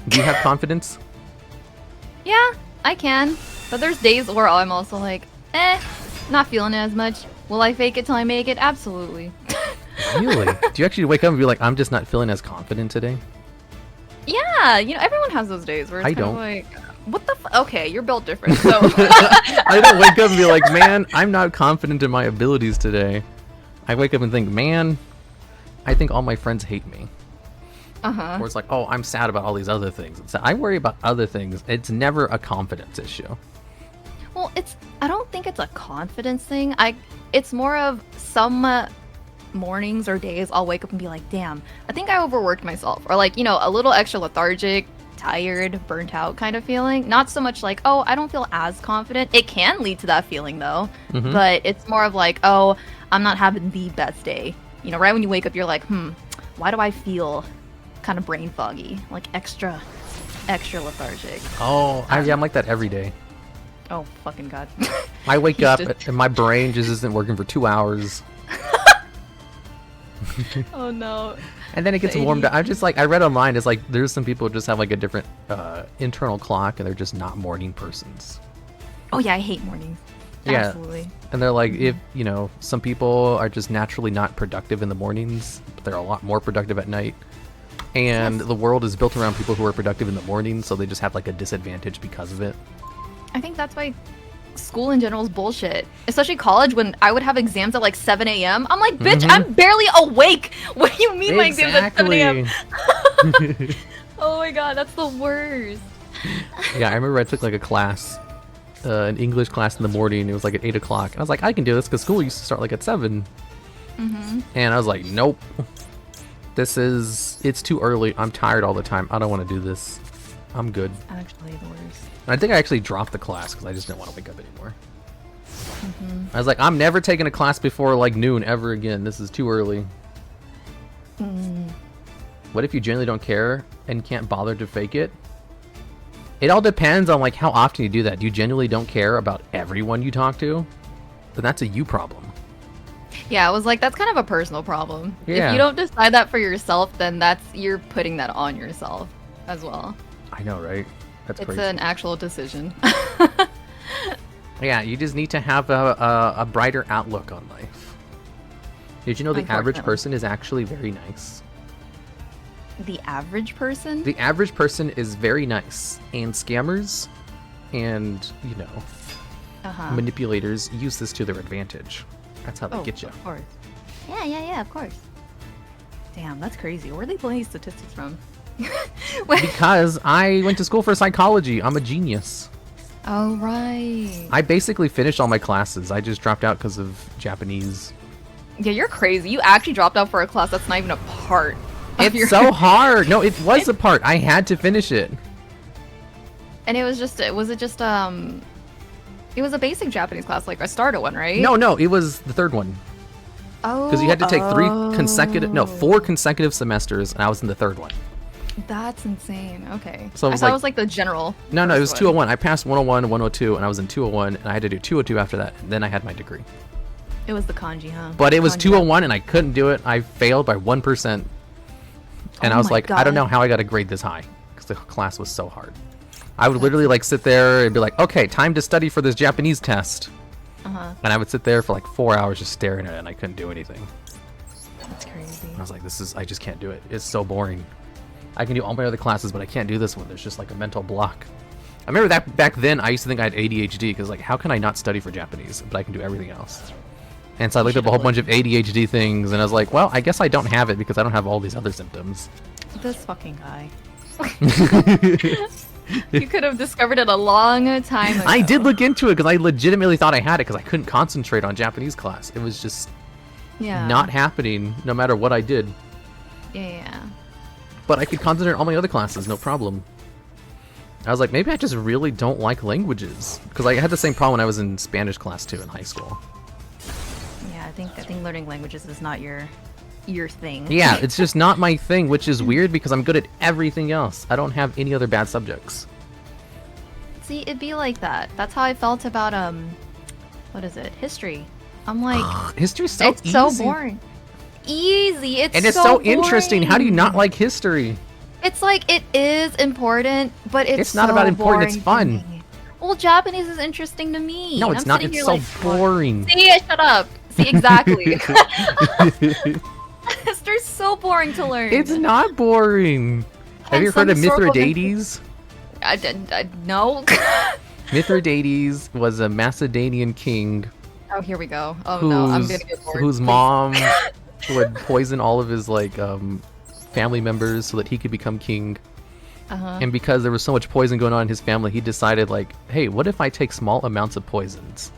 Do you have confidence? Yeah, I can. But there's days where I'm also like, not feeling it as much. Will I fake it till I make it? Absolutely. Really? Do you actually wake up and be like, I'm just not feeling as confident today? Yeah, everyone has those days where it's I kind don't. of like, what the okay, you're built different, so. I don't wake up and be like, man, I'm not confident in my abilities today. I wake up and think, man, I think all my friends hate me. Or it's like, oh, I'm sad about all these other things. I worry about other things. It's never a confidence issue. Well, I don't think it's a confidence thing. It's more of some mornings or days I'll wake up and be like, damn, I think I overworked myself. Or like, a little extra lethargic, tired, burnt out kind of feeling. Not so much like, oh, I don't feel as confident. It can lead to that feeling though. But it's more of like, oh, I'm not having the best day. Right when you wake up, you're like, why do I feel kind of brain foggy? Like extra lethargic. Oh, I'm like that every day. Oh, fucking God. I wake up and my brain just isn't working for 2 hours. Oh no. And then it gets warmed up. I'm just like, I read online, it's like there's some people who just have like a different internal clock and they're just not morning persons. Oh yeah, I hate mornings. Yeah. Absolutely. And they're like, if, some people are just naturally not productive in the mornings, but they're a lot more productive at night. And the world is built around people who are productive in the morning, so they just have like a disadvantage because of it. I think that's why school in general is bullshit. Especially college, when I would have exams at like 7 a.m. I'm like, bitch, I'm barely awake. What do you mean my exams at 7 a.m.? Oh my God, that's the worst. Yeah, I remember I took like a class, an English class in the morning. It was like at 8 o'clock. I was like, I can do this because school used to start like at 7. And I was like, nope. It's too early. I'm tired all the time. I don't want to do this. I'm good. Actually, the worst. And I think I actually dropped the class because I just didn't want to wake up anymore. I was like, I'm never taking a class before like noon ever again. This is too early. What if you genuinely don't care and can't bother to fake it? It all depends on like how often you do that. Do you genuinely don't care about everyone you talk to? Then that's a you problem. Yeah, I was like, that's kind of a personal problem. Yeah. If you don't decide that for yourself, then you're putting that on yourself as well. I know, right? That's It's crazy. an actual decision. Yeah, you just need to have a brighter outlook on life. Did you know the average Unfortunately. person is actually very nice? The average person? The average person is very nice, and scammers and, manipulators use this to their advantage. That's how they get you. Of course. Yeah, of course. Damn, that's crazy. Where are they pulling these statistics from? Because I went to school for psychology. I'm a genius. Oh, right. I basically finished all my classes. I just dropped out because of Japanese. Yeah, you're crazy. You actually dropped out for a class that's not even a part. It's so hard. No, it was a part. I had to finish it. And it was a basic Japanese class, like a starter one, right? No, it was the third one. Oh. Because you had to take 4 consecutive semesters, and I was in the third one. That's insane. Okay. So it I was thought like- it was like the general. No, it was first 201. I passed 101, 102, and I was in 201, and I had to do 202 after that, and then I had my degree. It was the kanji, huh? But it was Kanji. 201, and I couldn't do it. I failed by 1%. And Oh I was my like, I don't know God. how I got a grade this high, because the class was so hard. I would literally like sit there and be like, okay, time to study for this Japanese test. And I would sit there for like 4 hours just staring at it, and I couldn't do anything. That's crazy. I was like, I just can't do it. It's so boring. I can do all my other classes, but I can't do this one. There's just like a mental block. I remember that back then I used to think I had ADHD because like, how can I not study for Japanese, but I can do everything else? And so I looked up a whole bunch of ADHD things, and I was like, well, I guess I don't have it because I don't have all these other symptoms. This fucking guy. You could have discovered it a long time ago. I did look into it because I legitimately thought I had it because I couldn't concentrate on Japanese class. It was just not happening no matter what I did. Yeah. But I could concentrate on all my other classes, no problem. I was like, maybe I just really don't like languages. Because I had the same problem when I was in Spanish class too in high school. Yeah, I think learning languages is not your thing. Yeah, it's just not my thing, which is weird because I'm good at everything else. I don't have any other bad subjects. See, it'd be like that. That's how I felt about what is it? History. I'm like, History's so it's easy. so boring. Easy. It's And it's so interesting. How do you not like history? It's like it is important, but it's not so about important, it's boring to fun. me. Well, Japanese is interesting to me. No, and it's I'm not. sitting It's here so like, boring. see, shut up. See, exactly. They're so boring to learn. It's not boring. Have And you some heard of historical events- Mithridates? I no. Mithridates was a Macedonian king Oh, here we go. Oh no, I'm gonna get bored. whose Please. mom would poison all of his like family members so that he could become king. And because there was so much poison going on in his family, he decided like, hey, what if I take small amounts of poisons?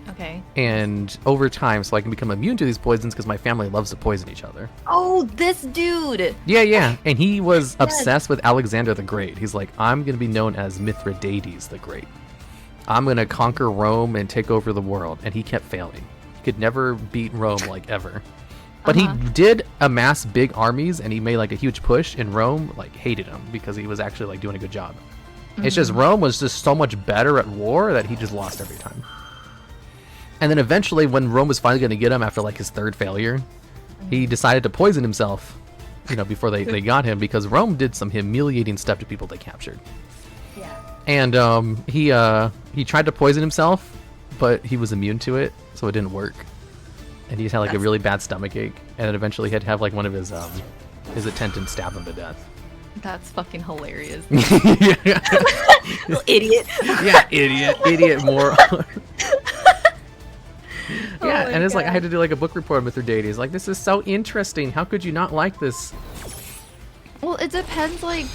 Okay. And over time, so I can become immune to these poisons because my family loves to poison each other. Oh, this dude. Yeah. And he was obsessed with Alexander the Great. He's like, I'm going to be known as Mithridates the Great. I'm going to conquer Rome and take over the world. And he kept failing. He could never beat Rome like ever. But he did amass big armies and he made like a huge push, and Rome like hated him because he was actually like doing a good job. It's just Rome was just so much better at war that he just lost every time. And then eventually when Rome was finally going to get him after like his third failure, he decided to poison himself, before they got him, because Rome did some humiliating stuff to people they captured. Yeah. And he tried to poison himself, but he was immune to it, so it didn't work. And he just had like a really bad stomach ache, and then eventually he had to have like one of his attendants stab him to death. That's fucking hilarious. Yeah, Idiot. idiot moron. Oh Yeah, my and it's like I God. had to do like a book report on Mithridates. Like, this is so interesting. How could you not like this? Well, it depends, like,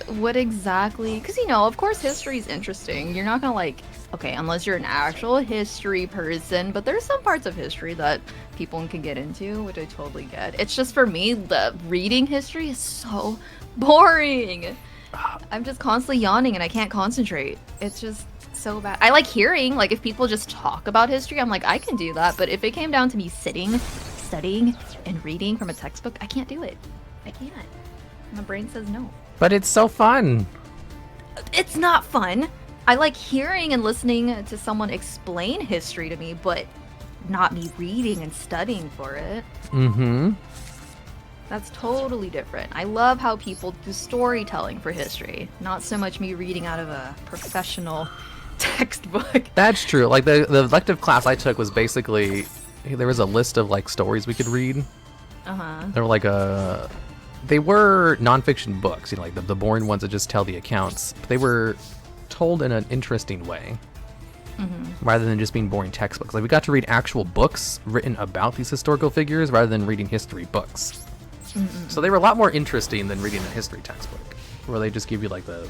what exactly... Because, of course history is interesting. You're not gonna, like... Okay, unless you're an actual history person, but there's some parts of history that people can get into, which I totally get. It's just, for me, the reading history is so boring. I'm just constantly yawning and I can't concentrate. It's just so bad. I like hearing, like, if people just talk about history, I'm like, I can do that, but if it came down to me sitting, studying, and reading from a textbook, I can't do it. I can't. My brain says no. But it's so fun. It's not fun. I like hearing and listening to someone explain history to me, but not me reading and studying for it. Mm-hmm. That's totally different. I love how people do storytelling for history, not so much me reading out of a professional textbook. That's true. Like the elective class I took was basically, there was a list of like stories we could read. They were like they were nonfiction books, like the boring ones that just tell the accounts. But they were told in an interesting way, rather than just being boring textbooks. Like, we got to read actual books written about these historical figures rather than reading history books. So they were a lot more interesting than reading a history textbook, where they just give you like the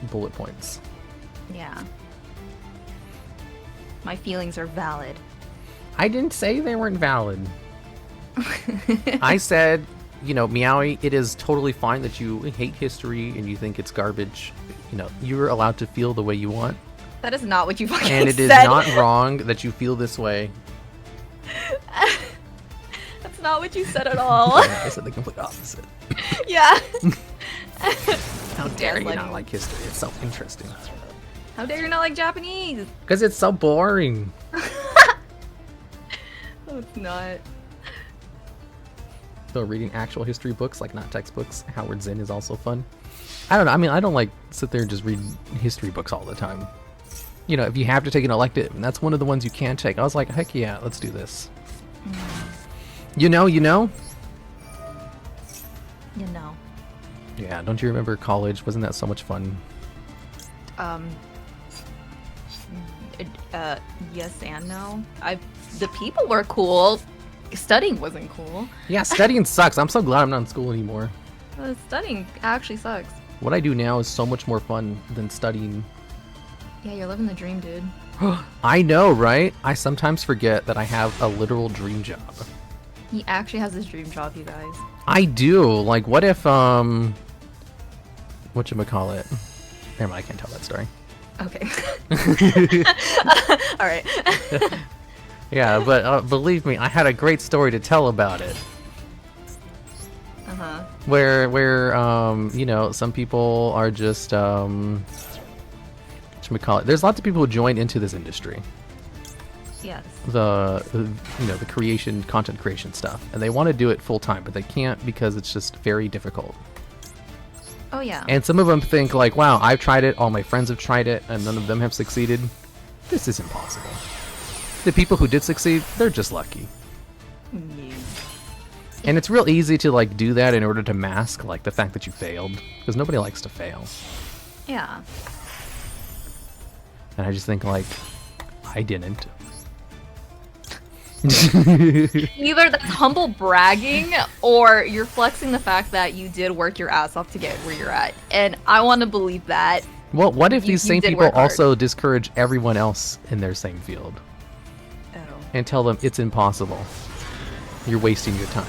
bullet points. Yeah. My feelings are valid. I didn't say they weren't valid. I said, Meowie, it is totally fine that you hate history and you think it's garbage. You're allowed to feel the way you want. That is not what you fucking said. And it is not wrong that you feel this way. That's not what you said at all. I said the complete opposite. Yeah. How dare you Gaslighting. not like history? It's so interesting. How dare you not like Japanese? Because it's so boring. No, it's not. So reading actual history books, like not textbooks, Howard Zinn is also fun. I don't know. I mean, I don't like sit there and just read history books all the time. If you have to take an elective, and that's one of the ones you can take. I was like, heck yeah, let's do this. You know? You know. Yeah, don't you remember college? Wasn't that so much fun? Yes and no. The people were cool. Studying wasn't cool. Yeah, studying sucks. I'm so glad I'm not in school anymore. Studying actually sucks. What I do now is so much more fun than studying. Yeah, you're living the dream, dude. I know, right? I sometimes forget that I have a literal dream job. He actually has this dream job, you guys. I do. Like, what if, whatchamacallit? Never mind, I can't tell that story. Okay. All right. Yeah, but believe me, I had a great story to tell about it. Where some people are just, whatchamacallit? There's lots of people who join into this industry. Yes. The content creation stuff, and they want to do it full time, but they can't because it's just very difficult. Oh yeah. And some of them think like, wow, I've tried it, all my friends have tried it, and none of them have succeeded. This is impossible. The people who did succeed, they're just lucky. Yeah. And it's real easy to like do that in order to mask like the fact that you failed, because nobody likes to fail. Yeah. And I just think like, I didn't. Either that's humble bragging or you're flexing the fact that you did work your ass off to get where you're at. And I want to believe that. Well, what if these same did people work hard. also discourage everyone else in their same field Oh. and tell them it's impossible? You're wasting your time.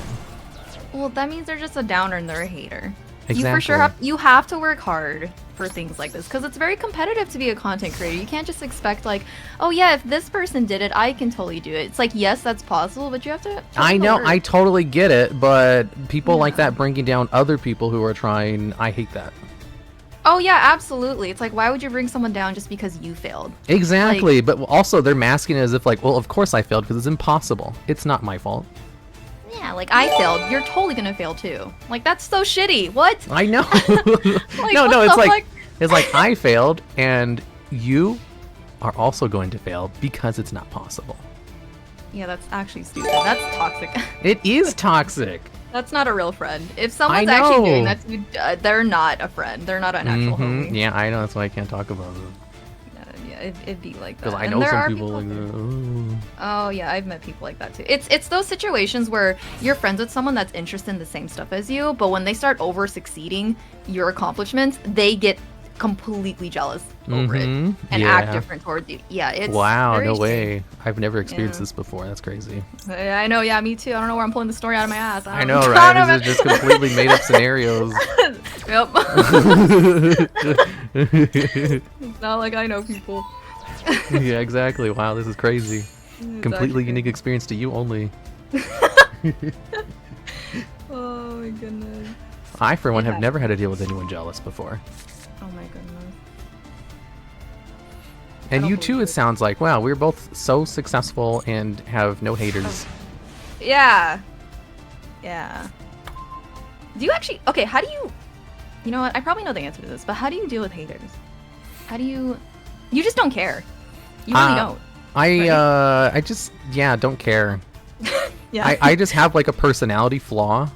Well, that means they're just a downer and they're a hater. You Exactly. for sure have to work hard for things like this because it's very competitive to be a content creator. You can't just expect like, oh yeah, if this person did it, I can totally do it. It's like, yes, that's possible, but you have to. I know, work. I totally get it, but people like that bringing down other people who are trying, I hate that. Oh yeah, absolutely. It's like, why would you bring someone down just because you failed? Exactly, but also they're masking it as if like, well, of course I failed because it's impossible. It's not my fault. Yeah, like I failed. You're totally gonna fail too. Like that's so shitty. What? I know. Like, no, what it's the like fuck? it's like I failed and you are also going to fail because it's not possible. Yeah, that's actually stupid. That's toxic. It is toxic. That's not a real friend. If someone's I actually doing know. that to you, they're not a friend. They're not an actual homie. Yeah, I know. That's why I can't talk about it. Yeah, it'd be like that. Because I And know there some are people like that. Oh. Oh yeah, I've met people like that too. It's those situations where you're friends with someone that's interested in the same stuff as you, but when they start over succeeding your accomplishments, they get completely jealous over it and act different towards you. Yeah, it's Wow, very no strange. way. I've never experienced Yeah. this before. That's crazy. I know, yeah, me too. I don't know where I'm pulling the story out of my ass. I know, right? These are just completely made up scenarios. Yep. It's not like I know people. Yeah, exactly. Wow, this is crazy. It's Completely actually- unique experience to you only. Oh my goodness. I, for one, have Yeah. never had to deal with anyone jealous before. Oh my goodness. And don't you too, believe it it. sounds like. Wow, we're both so successful and have no haters. Yeah. Yeah. Do you actually... Okay, how do you... You know what? I probably know the answer to this, but how do you deal with haters? How do you... You just don't care. You really don't. I just, yeah, don't care. Yeah. I just have like a personality flaw,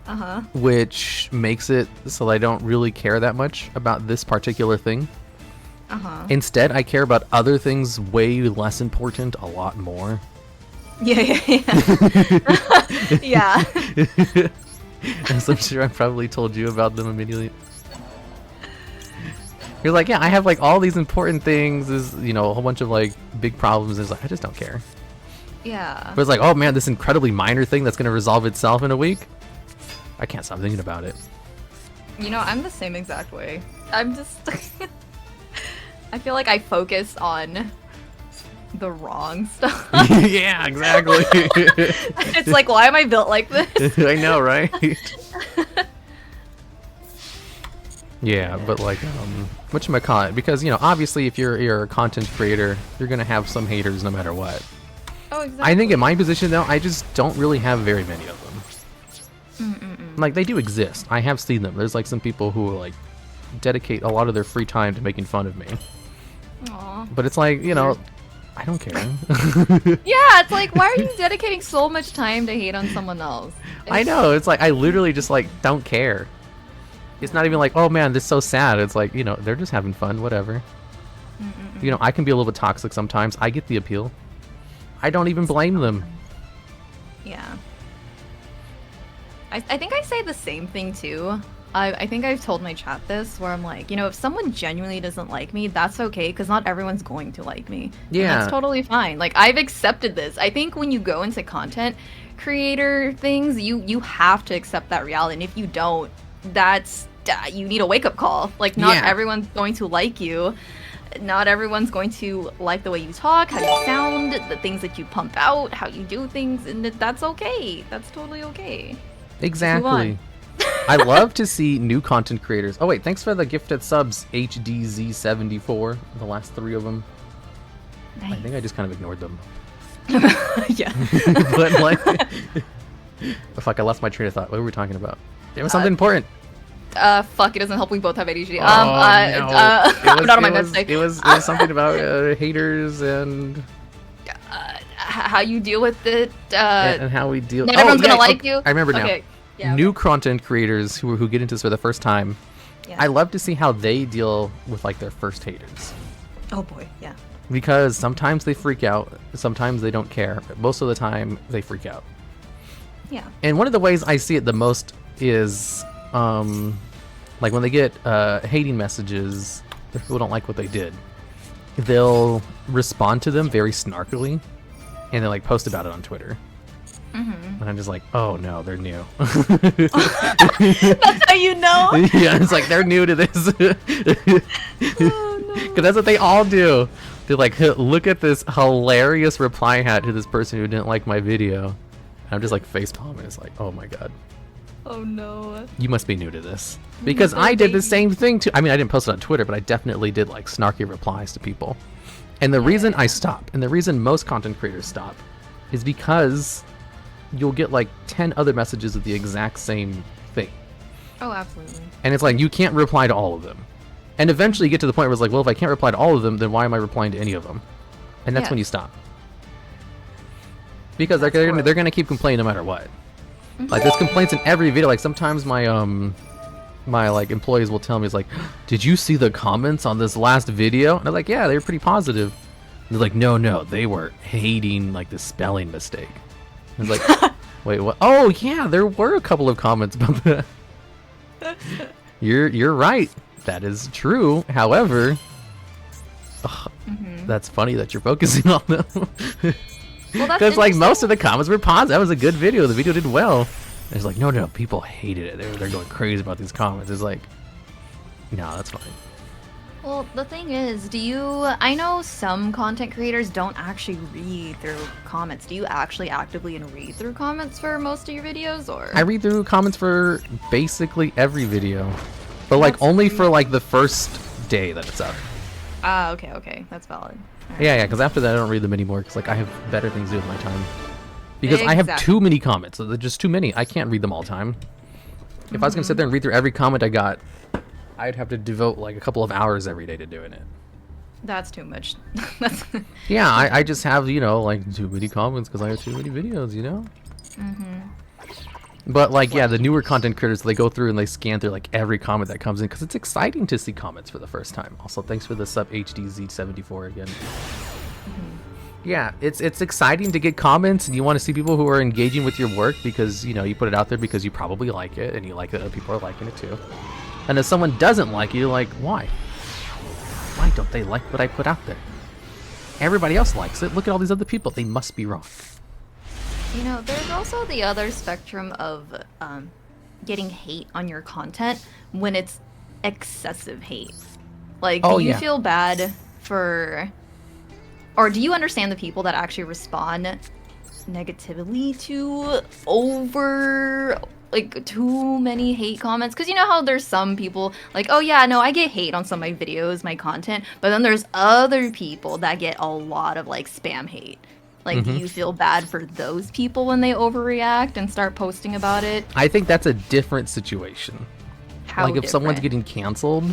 Uh-huh. which makes it so I don't really care that much about this particular thing. Uh-huh. Instead, I care about other things way less important a lot more. Yeah, yeah, yeah. Yeah. As I'm sure I probably told you about them immediately. You're like, yeah, I have like all these important things, there's, you know, a whole bunch of like big problems. It's like, I just don't care. Yeah. But it's like, oh man, this incredibly minor thing that's gonna resolve itself in a week. I can't stop thinking about it. You know, I'm the same exact way. I'm just... I feel like I focus on the wrong stuff. Yeah, exactly. It's like, why am I built like this? I know, right? Yeah, but like, whatchamacallit, because, you know, obviously if you're a content creator, you're gonna have some haters no matter what. Oh, exactly. I think in my position, though, I just don't really have very many of them. Like, they do exist. I have seen them. There's like some people who like dedicate a lot of their free time to making fun of me. Aw. But it's like, you know, I don't care. Yeah, it's like, why are you dedicating so much time to hate on someone else? I know. It's like, I literally just like don't care. It's not even like, oh man, this is so sad. It's like, you know, they're just having fun, whatever. You know, I can be a little bit toxic sometimes. I get the appeal. I don't even blame them. Yeah. I think I say the same thing too. I think I've told my chat this, where I'm like, you know, if someone genuinely doesn't like me, that's okay, because not everyone's going to like me. And Yeah. that's totally fine. Like, I've accepted this. I think when you go into content creator things, you have to accept that reality. And if you don't, you need a wake-up call. Like, not Yeah. everyone's going to like you. Not everyone's going to like the way you talk, how you sound, the things that you pump out, how you do things, and that's okay. That's totally okay. Exactly. I love to see new content creators. Oh wait, thanks for the gifted subs, HDZ74, the last 3 of them. I think I just kind of ignored them. Yeah. But like, fuck, I lost my train of thought. What were we talking about? It was something important. Fuck, it doesn't help. We both have ADHD. No. I'm not on my best day. It was something about haters and How you deal with it. and how we deal. Not everyone's gonna like you. I remember now. Okay. Yeah, New content creators who get into this for the first time. Yeah. I love to see how they deal with like their first haters. Oh boy, yeah. Because sometimes they freak out, sometimes they don't care, but most of the time they freak out. Yeah. And one of the ways I see it the most is like when they get hating messages if people don't like what they did, they'll respond to them very snarkily and then like post about it on Twitter. And I'm just like, oh no, they're new. That's how you know? Yeah, it's like they're new to this. Oh no. Because that's what they all do. They're like, look at this hilarious reply I had to this person who didn't like my video. And I'm just like face palming. It's like, oh my god. Oh no. You must be new to this. Because I did the same thing too. I mean, I didn't post it on Twitter, but I definitely did like snarky replies to people. And the reason I stop, and the reason most content creators stop, is because you'll get like 10 other messages of the exact same thing. Oh, absolutely. And it's like, you can't reply to all of them. And eventually you get to the point where it's like, well, if I can't reply to all of them, then why am I replying to any of them? And that's when you stop. Because they're gonna keep complaining no matter what. Like, there's complaints in every video. Like, sometimes my like employees will tell me, it's like, did you see the comments on this last video? And I'm like, yeah, they were pretty positive. And they're like, no, they were hating like the spelling mistake. And it's like, wait, what? Oh yeah, there were a couple of comments about that. You're right. That is true. However, that's funny that you're focusing on them. Because like most of the comments were positive. That was a good video. The video did well. And it's like, no, people hated it. They're going crazy about these comments. It's like, no, that's fine. Well, the thing is, I know some content creators don't actually read through comments. Do you actually actively read through comments for most of your videos, or? I read through comments for basically every video. But like only for like the first day that it's up. Ah, okay. That's valid. Right. Yeah, because after that I don't read them anymore because like I have better things to do with my time. Because I have too many comments. So they're just too many. I can't read them all the time. If I was going to sit there and read through every comment I got, I'd have to devote like a couple of hours every day to doing it. That's too much. Yeah, I just have, like too many comments because I have too many videos, But like, yeah, the newer content creators, they go through and they scan through like every comment that comes in because it's exciting to see comments for the first time. Also, thanks for the sub HDZ74 again. Yeah, it's exciting to get comments and you want to see people who are engaging with your work because, you put it out there because you probably like it and you like that other people are liking it too. And if someone doesn't like it, you're like, why? Why don't they like what I put out there? Everybody else likes it. Look at all these other people. They must be wrong. There's also the other spectrum of getting hate on your content when it's excessive hate. Like, do you feel bad for... Or do you understand the people that actually respond negatively to too many hate comments? Because you know how there's some people like, oh yeah, no, I get hate on some of my videos, my content, but then there's other people that get a lot of like spam hate. Like, do you feel bad for those people when they overreact and start posting about it? I think that's a different situation. How like if someone's getting canceled,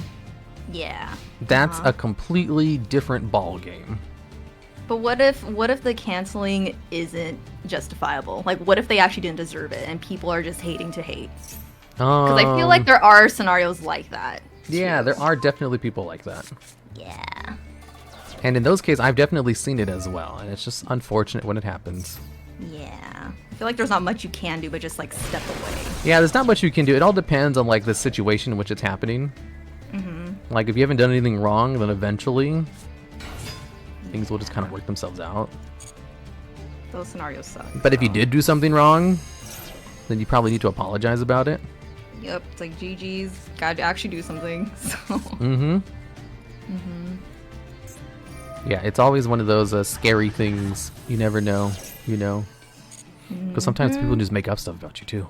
yeah, that's a completely different ball game. But what if the canceling isn't justifiable? Like, what if they actually didn't deserve it and people are just hating to hate? Because I feel like there are scenarios like that. Yeah, there are definitely people like that. Yeah. And in those cases, I've definitely seen it as well, and it's just unfortunate when it happens. Yeah. I feel like there's not much you can do but just, like, step away. Yeah, there's not much you can do. It all depends on, like, the situation in which it's happening. Like, if you haven't done anything wrong, then eventually things will just kind of work themselves out. Those scenarios suck. But if you did do something wrong, then you probably need to apologize about it. Yep, it's like GG's, gotta actually do something, so... Yeah, it's always one of those scary things. You never know, Because sometimes people just make up stuff about you, too.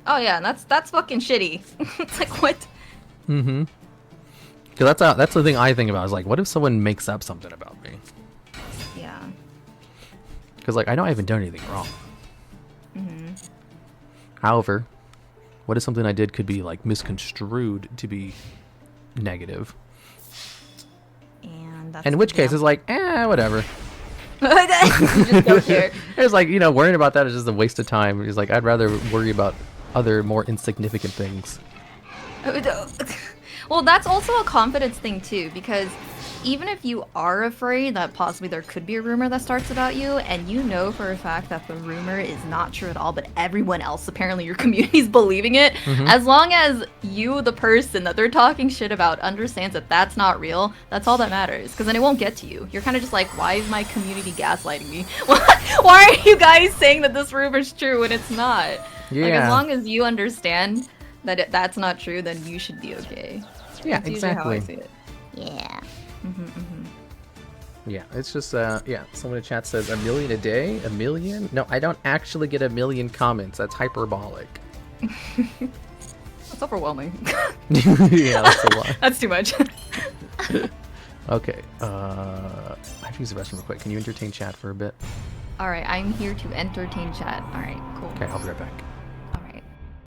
Oh, yeah, and that's fucking shitty. It's like, what? Because that's the thing I think about. Is like, what if someone makes up something about me? Yeah. Because, like, I know I haven't done anything wrong. However, What if something I did could be like misconstrued to be negative? And that's In which case, it's like, whatever. you just don't care. It's like, worrying about that is just a waste of time. It's like, I'd rather worry about other more insignificant things. Well, that's also a confidence thing too, because even if you are afraid that possibly there could be a rumor that starts about you, and you know for a fact that the rumor is not true at all, but everyone else, apparently your community, is believing it, as long as you, the person that they're talking shit about, understands that that's not real, that's all that matters, because then it won't get to you. You're kind of just like, why is my community gaslighting me? Why are you guys saying that this rumor's true when it's not? Yeah. Like, as long as you understand that that's not true, then you should be okay. Yeah, That's usually how I exactly. see it. Yeah. Yeah, it's just, someone in chat says, 1 million a day? 1 million? No, I don't actually get 1 million comments. That's hyperbolic. That's overwhelming. Yeah, that's a lot. That's too much. Okay, I have to use the restroom real quick. Can you entertain chat for a bit? Alright, I'm here to entertain chat. Alright, cool. Okay, I'll be right back.